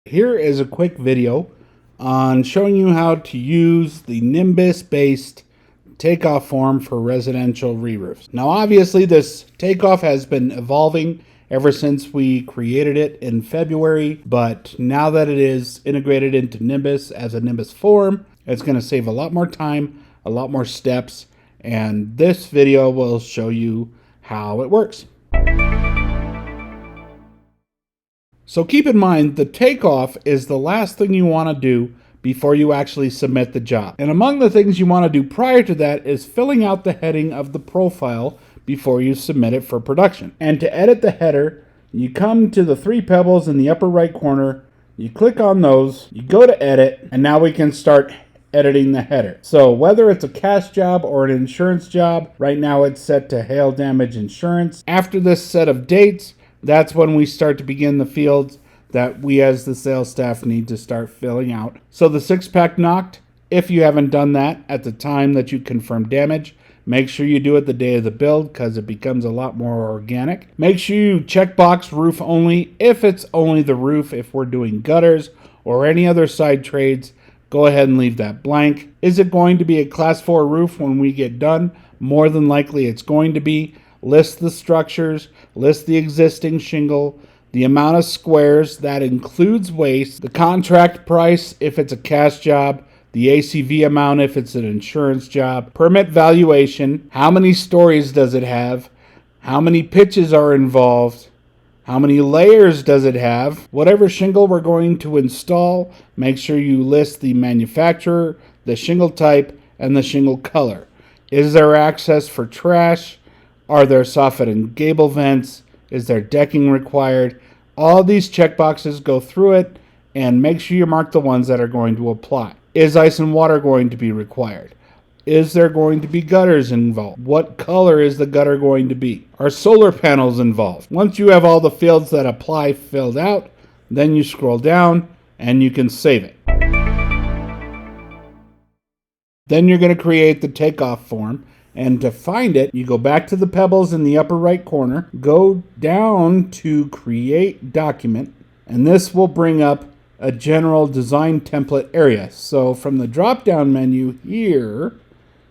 Here is a quick video on showing you how to use the Nimbus based takeoff form for residential re-roofs. Now obviously this takeoff has been evolving ever since we created it in February, but now that it is integrated into Nimbus as a Nimbus form, it's going to save a lot more time, a lot more steps, and this video will show you how it works. So keep in mind, the takeoff is the last thing you want to do before you actually submit the job. And among the things you want to do prior to that is filling out the heading of the profile before you submit it for production. And to edit the header, you come to the three pebbles in the upper right corner, you click on those, you go to edit, and now we can start editing the header. So whether it's a cash job or an insurance job, right now it's set to hail damage insurance. After this set of dates, that's when we start to begin the fields that we as the sales staff need to start filling out. So the 6-pack knocked, if you haven't done that at the time that you confirm damage, make sure you do it the day of the build because it becomes a lot more organic. Make sure you check box roof only if it's only the roof. If we're doing gutters or any other side trades, go ahead and leave that blank. Is it going to be a class 4 roof when we get done? More than likely it's going to be. List the structures, list the existing shingle, the amount of squares, that includes waste, the contract price if it's a cash job, the ACV amount if it's an insurance job, permit valuation, how many stories does it have, how many pitches are involved, how many layers does it have, whatever shingle we're going to install, make sure you list the manufacturer, the shingle type, and the shingle color. Is there access for trash? Are there soffit and gable vents? Is there decking required? All these checkboxes, go through it and make sure you mark the ones that are going to apply. Is ice and water going to be required? Is there going to be gutters involved? What color is the gutter going to be? Are solar panels involved? Once you have all the fields that apply filled out, then you scroll down and you can save it. Then you're going to create the takeoff form. And to find it, you go back to the pebbles in the upper right corner, go down to Create Document, and this will bring up a general design template area. So from the drop-down menu here,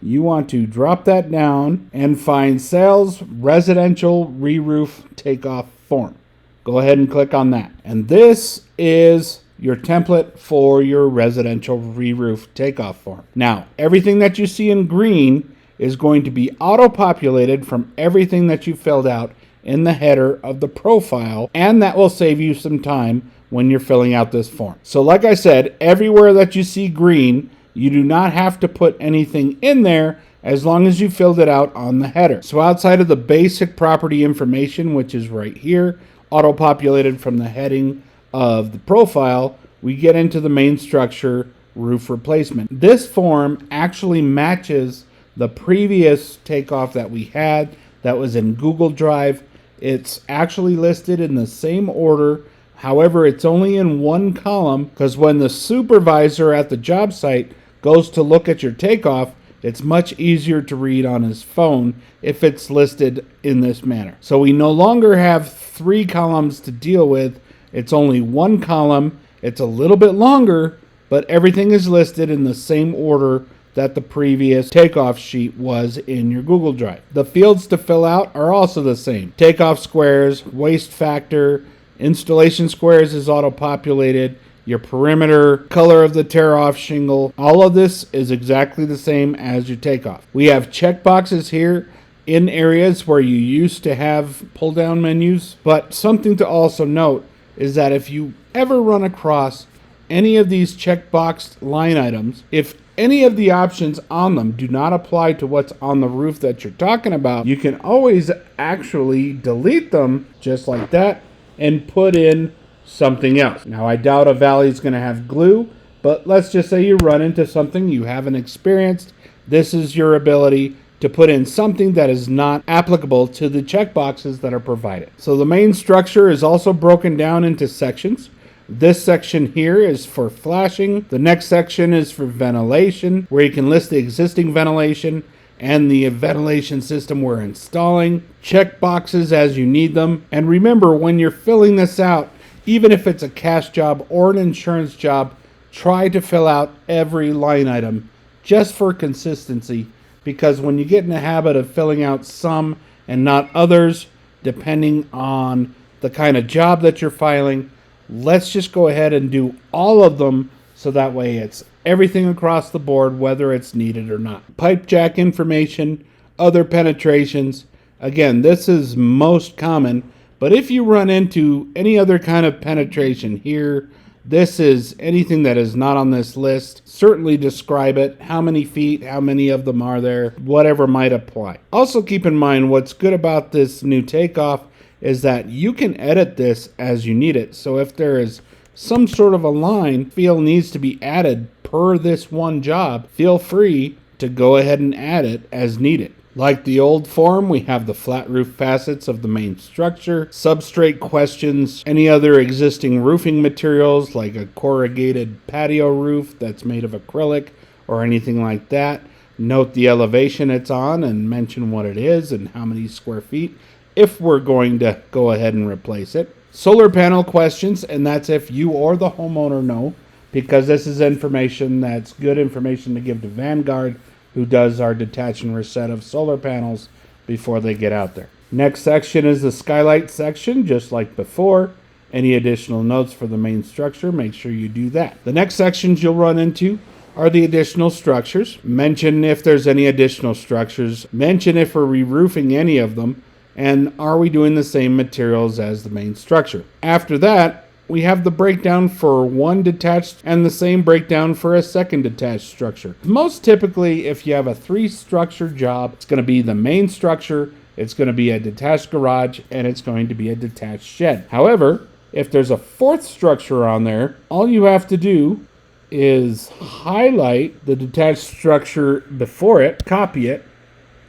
you want to drop that down and find Sales Residential Re-Roof Takeoff Form. Go ahead and click on that. And this is your template for your residential re-roof takeoff form. Now, everything that you see in green is going to be auto-populated from everything that you filled out in the header of the profile, and that will save you some time when you're filling out this form. So like I said, everywhere that you see green, you do not have to put anything in there as long as you filled it out on the header. So outside of the basic property information, which is right here, auto-populated from the heading of the profile, we get into the main structure, roof replacement. This form actually matches the previous takeoff that we had that was in Google Drive. It's actually listed in the same order. However, it's only in one column because when the supervisor at the job site goes to look at your takeoff, it's much easier to read on his phone if it's listed in this manner. So we no longer have 3 columns to deal with. It's only one column. It's a little bit longer, but everything is listed in the same order that the previous takeoff sheet was in your Google Drive. The fields to fill out are also the same. Takeoff squares, waste factor, installation squares is auto-populated, your perimeter, color of the tear-off shingle, all of this is exactly the same as your takeoff. We have check boxes here in areas where you used to have pull-down menus, but something to also note is that if you ever run across any of these checkboxed line items, if any of the options on them do not apply to what's on the roof that you're talking about, you can always actually delete them just like that and put in something else. Now, I doubt a valley is going to have glue, but let's just say you run into something you haven't experienced. This is your ability to put in something that is not applicable to the checkboxes that are provided. So the main structure is also broken down into sections. This section here is for flashing. The next section is for ventilation, where you can list the existing ventilation and the ventilation system we're installing. Check boxes as you need them. And remember, when you're filling this out, Even if it's a cash job or an insurance job, try to fill out every line item just for consistency, because when you get in the habit of filling out some and not others, depending on the kind of job that you're filing, let's just go ahead and do all of them so that way it's everything across the board, whether it's needed or not. Pipe jack information, other penetrations. Again, this is most common, but if you run into any other kind of penetration here, this is anything that is not on this list. Certainly describe it, how many feet, how many of them are there, whatever might apply. Also keep in mind what's good about this new Takeoff is that you can edit this as you need it. So if there is some sort of a line feel needs to be added per this one job, feel free to go ahead and add it as needed. Like the old form, we have the flat roof facets of the main structure, substrate questions, any other existing roofing materials like a corrugated patio roof that's made of acrylic or anything like that. Note the elevation it's on and mention what it is and how many square feet if we're going to go ahead and replace it. Solar panel questions, and that's if you or the homeowner know, because this is information that's good information to give to Vanguard, who does our detach and reset of solar panels before they get out there. Next section is the skylight section, just like before. Any additional notes for the main structure, make sure you do that. The next sections you'll run into are the additional structures. Mention if there's any additional structures. Mention if we're re-roofing any of them. And are we doing the same materials as the main structure? After that, we have the breakdown for one detached and the same breakdown for a second detached structure. Most typically, if you have a 3-structure job, it's going to be the main structure, it's going to be a detached garage, and it's going to be a detached shed. However, if there's a 4th structure on there, all you have to do is highlight the detached structure before it, copy it,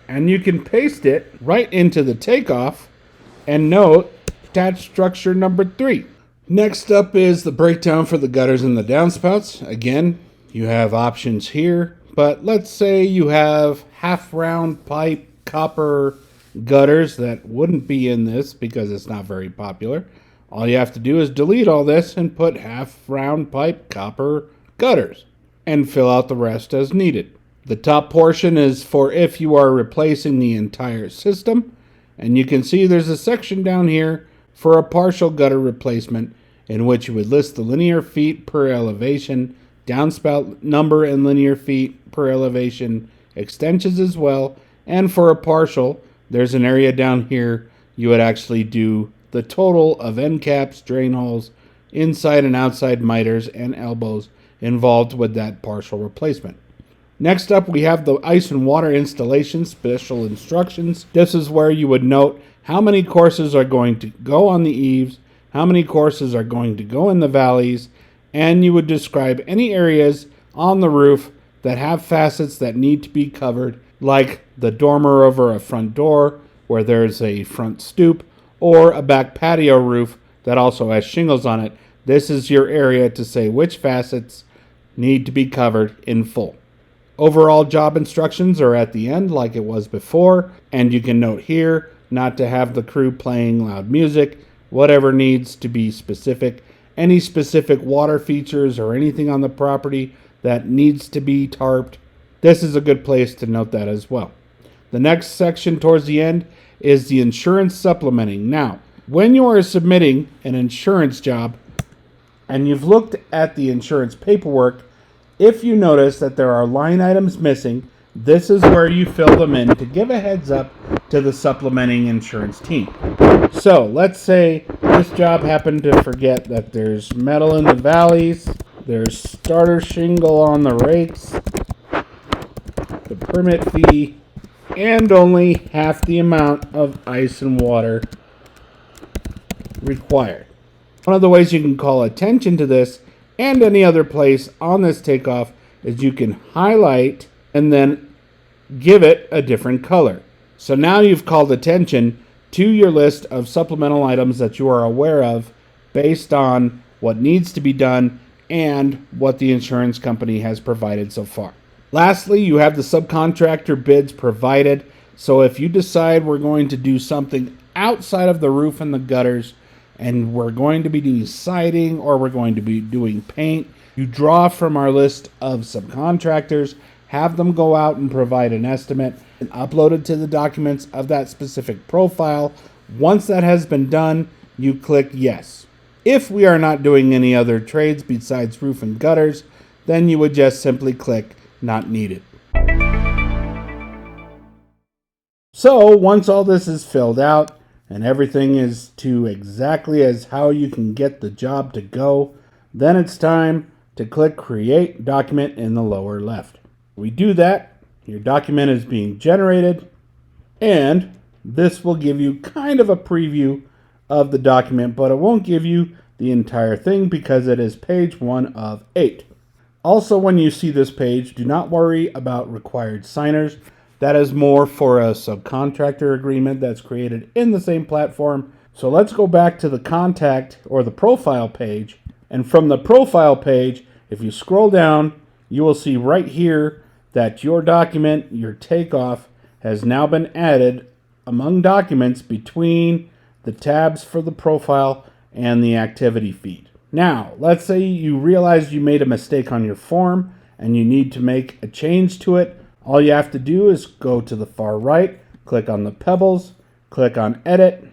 and you can paste it right into the Takeoff and note detached structure number 3. Next up is the breakdown for the gutters and the downspouts. Again, you have options here, but let's say you have half round pipe copper gutters that wouldn't be in this because it's not very popular. All you have to do is delete all this and put half round pipe copper gutters and fill out the rest as needed. The top portion is for if you are replacing the entire system, and you can see there's a section down here for a partial gutter replacement in which you would list the linear feet per elevation, downspout number and linear feet per elevation, extensions as well, and for a partial, there's an area down here you would actually do the total of end caps, drain holes, inside and outside miters and elbows involved with that partial replacement. Next up, we have the ice and water installation special instructions. This is where you would note how many courses are going to go on the eaves, how many courses are going to go in the valleys, and you would describe any areas on the roof that have facets that need to be covered, like the dormer over a front door where there's a front stoop, or a back patio roof that also has shingles on it. This is your area to say which facets need to be covered in full. Overall job instructions are at the end like it was before, and you can note here not to have the crew playing loud music, whatever needs to be specific, any specific water features or anything on the property that needs to be tarped. This is a good place to note that as well. The next section towards the end is the insurance supplementing. Now, when you are submitting an insurance job and you've looked at the insurance paperwork, if you notice that there are line items missing, this is where you fill them in to give a heads up to the supplementing insurance team. So let's say this job happened to forget that there's metal in the valleys, there's starter shingle on the rakes, the permit fee, and only half the amount of ice and water required. One of the ways you can call attention to this and any other place on this Takeoff is you can highlight and then give it a different color. So now you've called attention to your list of supplemental items that you are aware of based on what needs to be done and what the insurance company has provided so far. Lastly, you have the subcontractor bids provided. So if you decide we're going to do something outside of the roof and the gutters, and we're going to be doing siding or we're going to be doing paint, you draw from our list of subcontractors, have them go out and provide an estimate and upload it to the documents of that specific profile. Once that has been done, you click yes. If we are not doing any other trades besides roof and gutters, then you would just simply click not needed. So once all this is filled out and everything is to exactly as how you can get the job to go, then it's time to click Create Document in the lower left. We do that, your document is being generated, and this will give you kind of a preview of the document, but it won't give you the entire thing because it is page 1 of 8. Also, when you see this page, do not worry about required signers. That is more for a subcontractor agreement that's created in the same platform. So let's go back to the contact or the profile page. And from the profile page, if you scroll down, you will see right here that your document, your takeoff, has now been added among documents between the tabs for the profile and the activity feed. Now, let's say you realize you made a mistake on your form and you need to make a change to it. All you have to do is go to the far right, click on the pebbles, click on edit.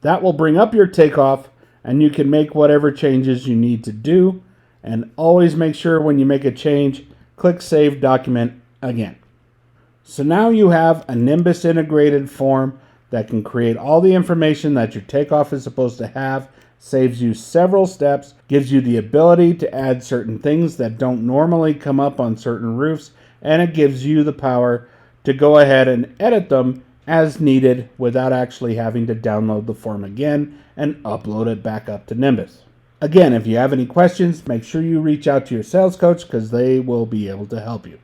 That will bring up your takeoff and you can make whatever changes you need to do. And always make sure when you make a change, click Save Document again. So now you have a Nimbus integrated form that can create all the information that your takeoff is supposed to have, saves you several steps, gives you the ability to add certain things that don't normally come up on certain roofs, and it gives you the power to go ahead and edit them as needed without actually having to download the form again and upload it back up to Nimbus. Again, if you have any questions, make sure you reach out to your sales coach because they will be able to help you.